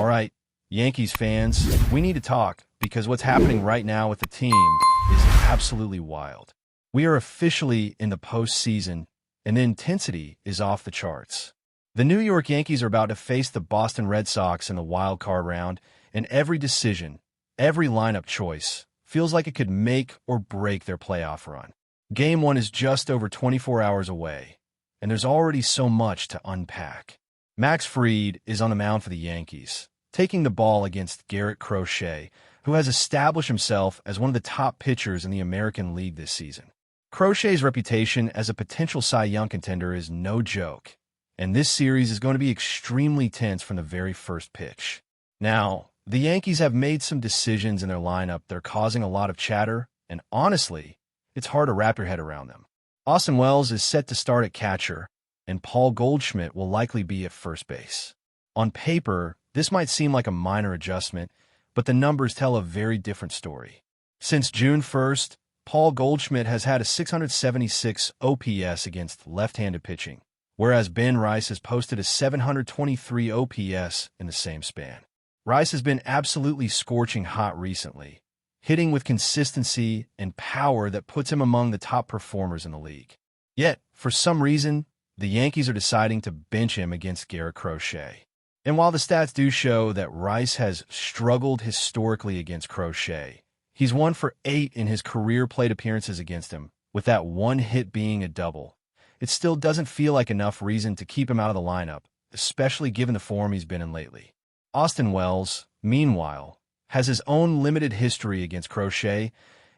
right, Yankees fans, we need to talk because what's happening right now with the team is absolutely wild. We are officially in the postseason, and the intensity is off the charts. The New York Yankees are about to face the Boston Red Sox in the wild card round, and every decision, every lineup choice, feels like it could make or break their playoff run. Game 1 is just over 24 hours away, and there's already so much to unpack. Max Fried is on the mound for the Yankees, taking the ball against Garrett Crochet, who has established himself as one of the top pitchers in the American League this season. Crochet's reputation as a potential Cy Young contender is no joke, and this series is going to be extremely tense from the very first pitch. Now, the Yankees have made some decisions in their lineup that are causing a lot of chatter, and honestly, it's hard to wrap your head around them. Austin Wells is set to start at catcher, and Paul Goldschmidt will likely be at first base. On paper, this might seem like a minor adjustment, but the numbers tell a very different story. Since June 1st, Paul Goldschmidt has had a 676 OPS against left-handed pitching, whereas Ben Rice has posted a 723 OPS in the same span. Rice has been absolutely scorching hot recently, hitting with consistency and power that puts him among the top performers in the league. Yet, for some reason, the Yankees are deciding to bench him against Garrett Crochet. And while the stats do show that Rice has struggled historically against Crochet, he's 1 for 8 in his career plate appearances against him, with that one hit being a double. It still doesn't feel like enough reason to keep him out of the lineup, especially given the form he's been in lately. Austin Wells, meanwhile, has his own limited history against Crochet,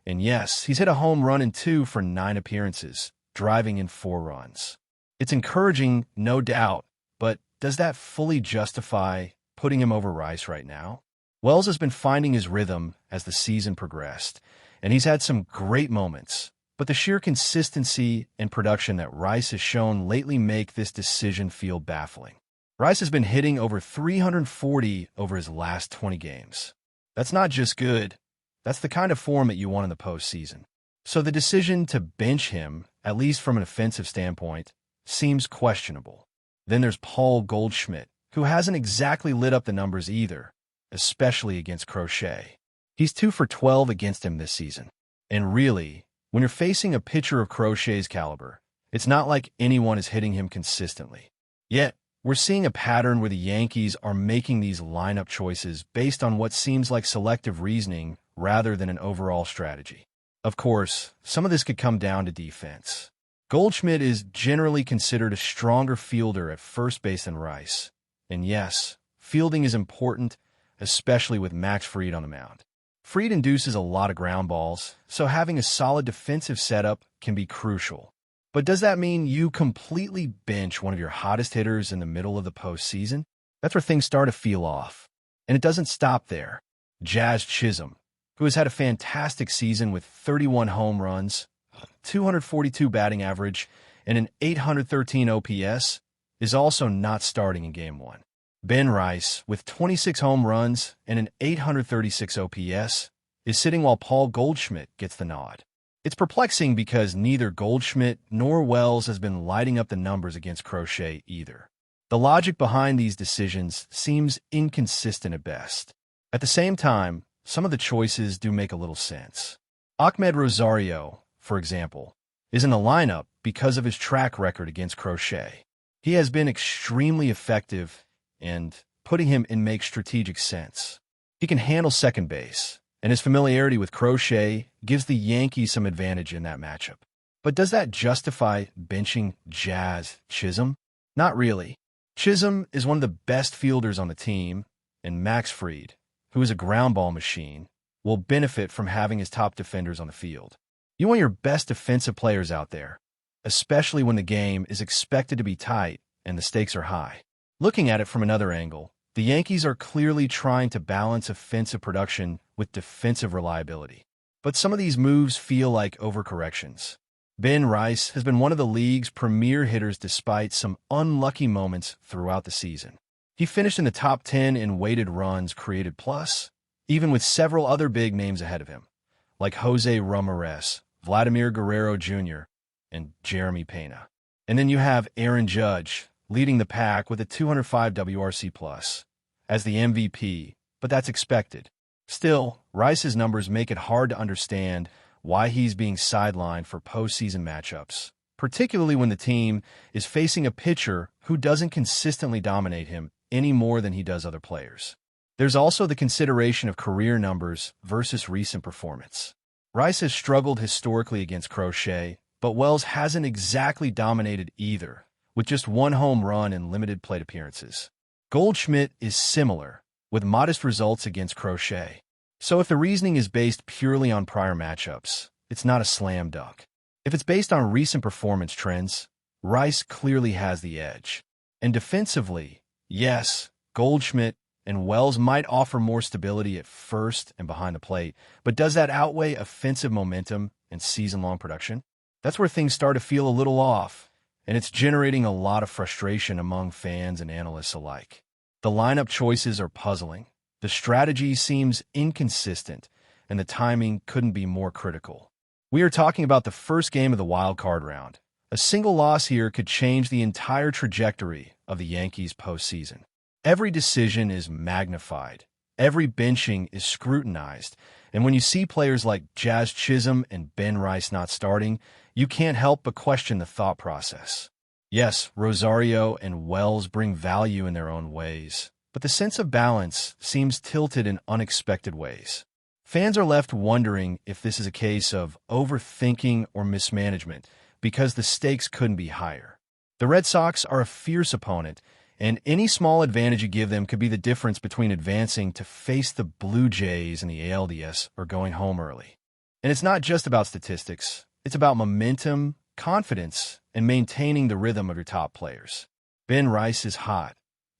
and yes, he's hit a home run in 2 for 9 appearances, driving in 4 runs. It's encouraging, no doubt, but does that fully justify putting him over Rice right now? Wells has been finding his rhythm as the season progressed, and he's had some great moments, but the sheer consistency and production that Rice has shown lately make this decision feel baffling. Rice has been hitting over 340 over his last 20 games. That's not just good, that's the kind of form that you want in the postseason. So the decision to bench him, at least from an offensive standpoint, seems questionable. Then there's Paul Goldschmidt, who hasn't exactly lit up the numbers either, especially against Crochet. He's 2 for 12 against him this season. And really, when you're facing a pitcher of Crochet's caliber, it's not like anyone is hitting him consistently. Yet, we're seeing a pattern where the Yankees are making these lineup choices based on what seems like selective reasoning rather than an overall strategy. Of course, some of this could come down to defense. Goldschmidt is generally considered a stronger fielder at first base than Rice. And yes, fielding is important, especially with Max Fried on the mound. Fried induces a lot of ground balls, so having a solid defensive setup can be crucial. But does that mean you completely bench one of your hottest hitters in the middle of the postseason? That's where things start to feel off. And it doesn't stop there. Jazz Chisholm, who has had a fantastic season with 31 home runs, 242 batting average, and an 813 OPS, is also not starting in Game 1. Ben Rice, with 26 home runs and an 836 OPS, is sitting while Paul Goldschmidt gets the nod. It's perplexing because neither Goldschmidt nor Wells has been lighting up the numbers against Crochet either. The logic behind these decisions seems inconsistent at best. At the same time, some of the choices do make a little sense. Ahmed Rosario, for example, is in the lineup because of his track record against Crochet. He has been extremely effective, and putting him in makes strategic sense. He can handle second base, and his familiarity with Crochet gives the Yankees some advantage in that matchup. But does that justify benching Jazz Chisholm? Not really. Chisholm is one of the best fielders on the team, and Max Fried, who is a ground ball machine, will benefit from having his top defenders on the field. You want your best defensive players out there, especially when the game is expected to be tight and the stakes are high. Looking at it from another angle, the Yankees are clearly trying to balance offensive production with defensive reliability. But some of these moves feel like overcorrections. Ben Rice has been one of the league's premier hitters despite some unlucky moments throughout the season. He finished in the top 10 in weighted runs created plus, even with several other big names ahead of him, like Jose Ramirez, Vladimir Guerrero Jr., and Jeremy Pena. And then you have Aaron Judge leading the pack with a 205 WRC+. as the MVP, but that's expected. Still, Rice's numbers make it hard to understand why he's being sidelined for postseason matchups, particularly when the team is facing a pitcher who doesn't consistently dominate him any more than he does other players. There's also the consideration of career numbers versus recent performance. Rice has struggled historically against Crochet, but Wells hasn't exactly dominated either, with just one home run and limited plate appearances. Goldschmidt is similar, with modest results against Crochet. So if the reasoning is based purely on prior matchups, it's not a slam dunk. If it's based on recent performance trends, Rice clearly has the edge. And defensively, yes, Goldschmidt and Wells might offer more stability at first and behind the plate, but does that outweigh offensive momentum and season-long production? That's where things start to feel a little off, and it's generating a lot of frustration among fans and analysts alike. The lineup choices are puzzling, the strategy seems inconsistent, and the timing couldn't be more critical. We are talking about the first game of the wild card round. A single loss here could change the entire trajectory of the Yankees' postseason. Every decision is magnified, every benching is scrutinized, and when you see players like Jazz Chisholm and Ben Rice not starting, you can't help but question the thought process. Yes, Rosario and Wells bring value in their own ways, but the sense of balance seems tilted in unexpected ways. Fans are left wondering if this is a case of overthinking or mismanagement because the stakes couldn't be higher. The Red Sox are a fierce opponent, and any small advantage you give them could be the difference between advancing to face the Blue Jays in the ALDS or going home early. And it's not just about statistics. It's about momentum, confidence, and maintaining the rhythm of your top players. Ben Rice is hot.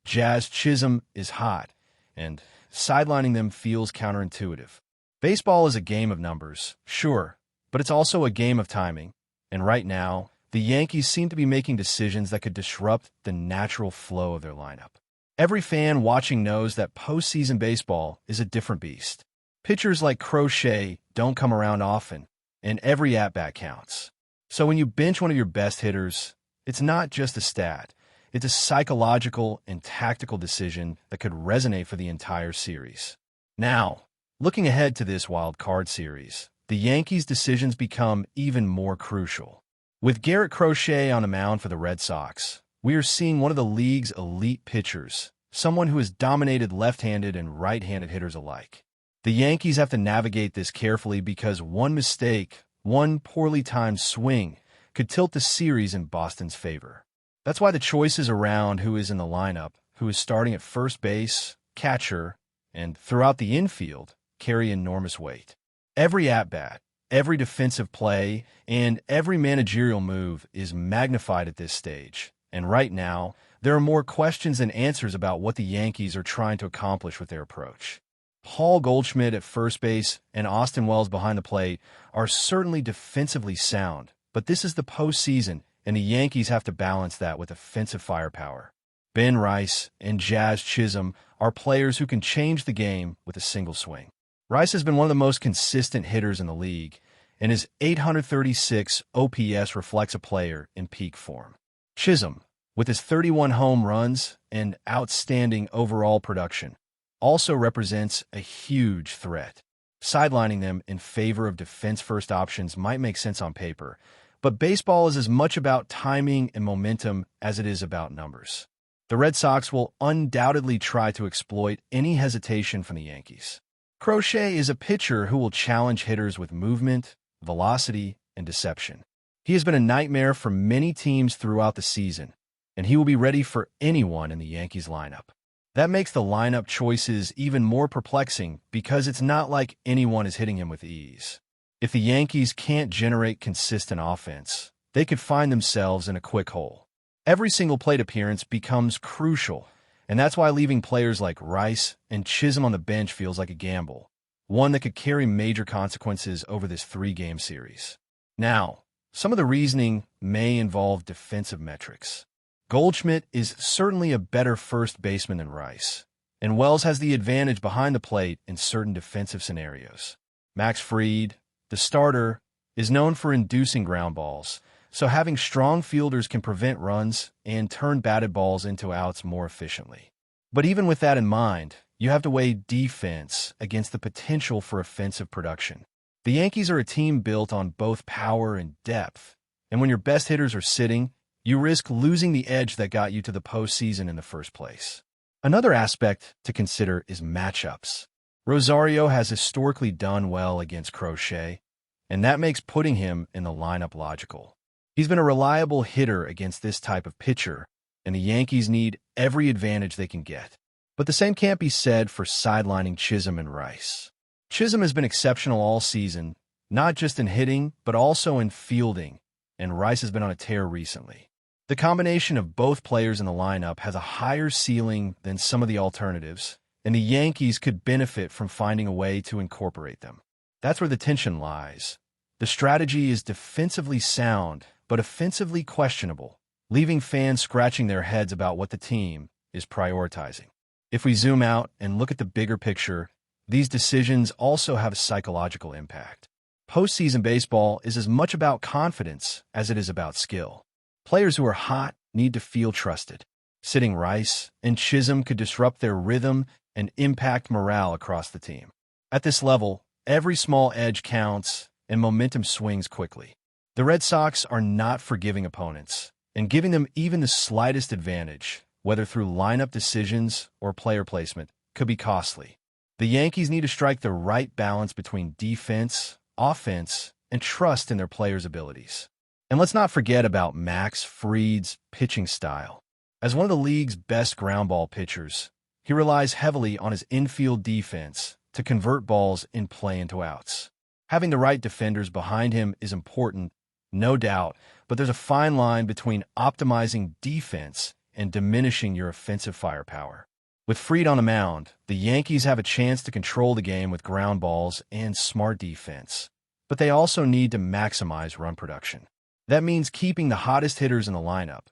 Jazz Chisholm is hot. And sidelining them feels counterintuitive. Baseball is a game of numbers, sure, but it's also a game of timing. And right now, the Yankees seem to be making decisions that could disrupt the natural flow of their lineup. Every fan watching knows that postseason baseball is a different beast. Pitchers like Crochet don't come around often, and every at-bat counts. So when you bench one of your best hitters, it's not just a stat. It's a psychological and tactical decision that could resonate for the entire series. Now, looking ahead to this wild card series, the Yankees' decisions become even more crucial. With Garrett Crochet on the mound for the Red Sox, we are seeing one of the league's elite pitchers, someone who has dominated left-handed and right-handed hitters alike. The Yankees have to navigate this carefully because one mistake, one poorly timed swing, could tilt the series in Boston's favor. That's why the choices around who is in the lineup, who is starting at first base, catcher, and throughout the infield carry enormous weight. Every at-bat, every defensive play, and every managerial move is magnified at this stage. And right now, there are more questions than answers about what the Yankees are trying to accomplish with their approach. Paul Goldschmidt at first base and Austin Wells behind the plate are certainly defensively sound, but this is the postseason, and the Yankees have to balance that with offensive firepower. Ben Rice and Jazz Chisholm are players who can change the game with a single swing. Rice has been one of the most consistent hitters in the league, and his .836 OPS reflects a player in peak form. Chisholm, with his 31 home runs and outstanding overall production, also represents a huge threat. Sidelining them in favor of defense-first options might make sense on paper, but baseball is as much about timing and momentum as it is about numbers. The Red Sox will undoubtedly try to exploit any hesitation from the Yankees. Crochet is a pitcher who will challenge hitters with movement, velocity, and deception. He has been a nightmare for many teams throughout the season, and he will be ready for anyone in the Yankees lineup. That makes the lineup choices even more perplexing because it's not like anyone is hitting him with ease. If the Yankees can't generate consistent offense, they could find themselves in a quick hole. Every single plate appearance becomes crucial, and that's why leaving players like Rice and Chisholm on the bench feels like a gamble, one that could carry major consequences over this three-game series. Now, some of the reasoning may involve defensive metrics. Goldschmidt is certainly a better first baseman than Rice, and Wells has the advantage behind the plate in certain defensive scenarios. Max Fried, the starter, is known for inducing ground balls, so having strong fielders can prevent runs and turn batted balls into outs more efficiently. But even with that in mind, you have to weigh defense against the potential for offensive production. The Yankees are a team built on both power and depth, and when your best hitters are sitting, you risk losing the edge that got you to the postseason in the first place. Another aspect to consider is matchups. Rosario has historically done well against Crochet, and that makes putting him in the lineup logical. He's been a reliable hitter against this type of pitcher, and the Yankees need every advantage they can get. But the same can't be said for sidelining Chisholm and Rice. Chisholm has been exceptional all season, not just in hitting, but also in fielding, and Rice has been on a tear recently. The combination of both players in the lineup has a higher ceiling than some of the alternatives, and the Yankees could benefit from finding a way to incorporate them. That's where the tension lies. The strategy is defensively sound, but offensively questionable, leaving fans scratching their heads about what the team is prioritizing. If we zoom out and look at the bigger picture, these decisions also have a psychological impact. Postseason baseball is as much about confidence as it is about skill. Players who are hot need to feel trusted. Sitting Rice and Chisholm could disrupt their rhythm and impact morale across the team. At this level, every small edge counts and momentum swings quickly. The Red Sox are not forgiving opponents, and giving them even the slightest advantage, whether through lineup decisions or player placement, could be costly. The Yankees need to strike the right balance between defense, offense, and trust in their players' abilities. And let's not forget about Max Fried's pitching style. As one of the league's best ground ball pitchers, he relies heavily on his infield defense to convert balls in play into outs. Having the right defenders behind him is important, no doubt, but there's a fine line between optimizing defense and diminishing your offensive firepower. With Fried on the mound, the Yankees have a chance to control the game with ground balls and smart defense, but they also need to maximize run production. That means keeping the hottest hitters in the lineup,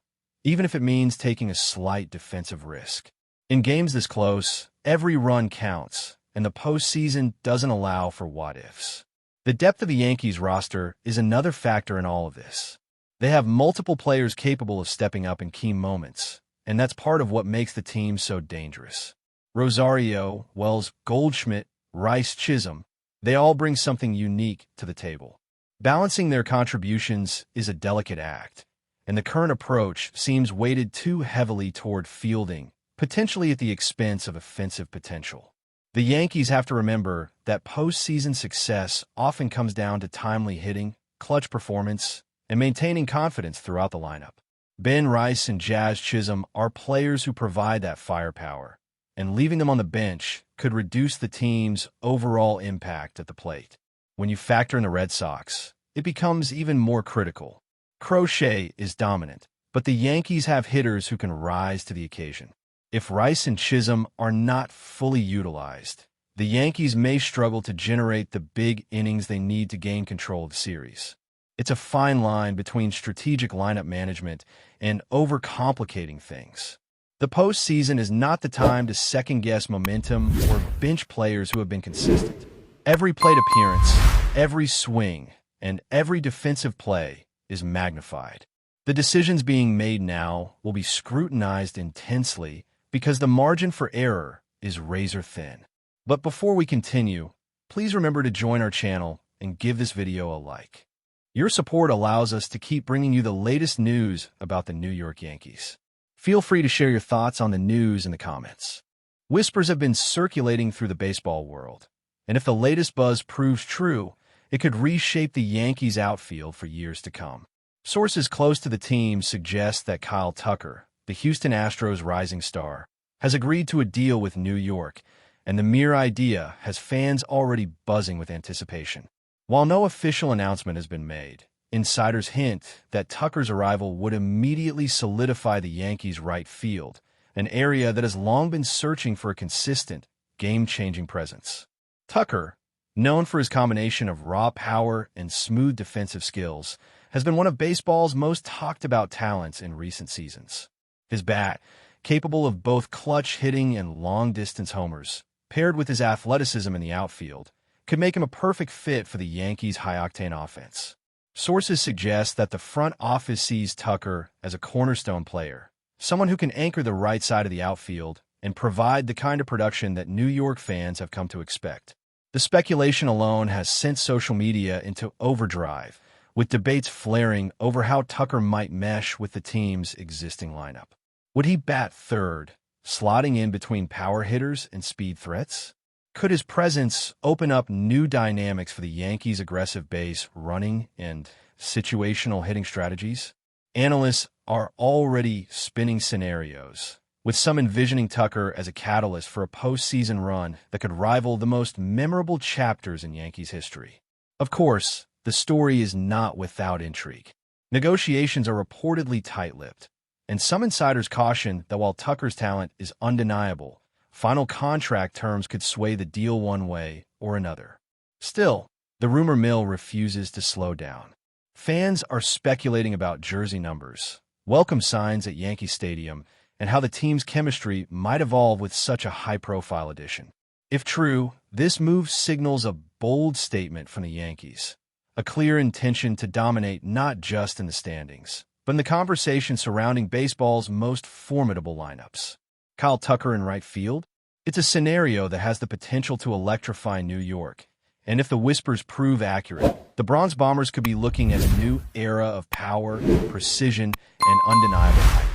even if it means taking a slight defensive risk. In games this close, every run counts, and the postseason doesn't allow for what-ifs. The depth of the Yankees roster is another factor in all of this. They have multiple players capable of stepping up in key moments, and that's part of what makes the team so dangerous. Rosario, Wells, Goldschmidt, Rice, Chisholm, they all bring something unique to the table. Balancing their contributions is a delicate act, and the current approach seems weighted too heavily toward fielding, potentially at the expense of offensive potential. The Yankees have to remember that postseason success often comes down to timely hitting, clutch performance, and maintaining confidence throughout the lineup. Ben Rice and Jazz Chisholm are players who provide that firepower, and leaving them on the bench could reduce the team's overall impact at the plate. When you factor in the Red Sox, it becomes even more critical. Crochet is dominant, but the Yankees have hitters who can rise to the occasion. If Rice and Chisholm are not fully utilized, the Yankees may struggle to generate the big innings they need to gain control of the series. It's a fine line between strategic lineup management and overcomplicating things. The postseason is not the time to second-guess momentum or bench players who have been consistent. Every plate appearance, every swing, and every defensive play is magnified. The decisions being made now will be scrutinized intensely because the margin for error is razor thin. But before we continue, please remember to join our channel and give this video a like. Your support allows us to keep bringing you the latest news about the New York Yankees. Feel free to share your thoughts on the news in the comments. Whispers have been circulating through the baseball world, and if the latest buzz proves true, it could reshape the Yankees' outfield for years to come. Sources close to the team suggest that Kyle Tucker, the Houston Astros' rising star, has agreed to a deal with New York, and the mere idea has fans already buzzing with anticipation. While no official announcement has been made, insiders hint that Tucker's arrival would immediately solidify the Yankees' right field, an area that has long been searching for a consistent, game-changing presence. Tucker, known for his combination of raw power and smooth defensive skills, has been one of baseball's most talked-about talents in recent seasons. His bat, capable of both clutch hitting and long-distance homers, paired with his athleticism in the outfield, could make him a perfect fit for the Yankees' high-octane offense. Sources suggest that the front office sees Tucker as a cornerstone player, someone who can anchor the right side of the outfield and provide the kind of production that New York fans have come to expect. The speculation alone has sent social media into overdrive, with debates flaring over how Tucker might mesh with the team's existing lineup. Would he bat third, slotting in between power hitters and speed threats? Could his presence open up new dynamics for the Yankees' aggressive base running and situational hitting strategies? Analysts are already spinning scenarios, with some envisioning Tucker as a catalyst for a postseason run that could rival the most memorable chapters in Yankees history. Of course, the story is not without intrigue. Negotiations are reportedly tight-lipped, and some insiders caution that while Tucker's talent is undeniable, final contract terms could sway the deal one way or another. Still, the rumor mill refuses to slow down. Fans are speculating about jersey numbers, welcome signs at Yankee Stadium, and how the team's chemistry might evolve with such a high-profile addition. If true, this move signals a bold statement from the Yankees, a clear intention to dominate not just in the standings, but in the conversation surrounding baseball's most formidable lineups. Kyle Tucker in right field? It's a scenario that has the potential to electrify New York, and if the whispers prove accurate, the Bronx Bombers could be looking at a new era of power, precision, and undeniable height.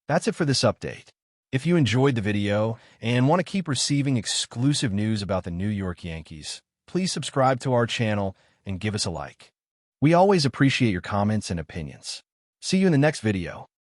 That's it for this update. If you enjoyed the video and want to keep receiving exclusive news about the New York Yankees, please subscribe to our channel and give us a like. We always appreciate your comments and opinions. See you in the next video.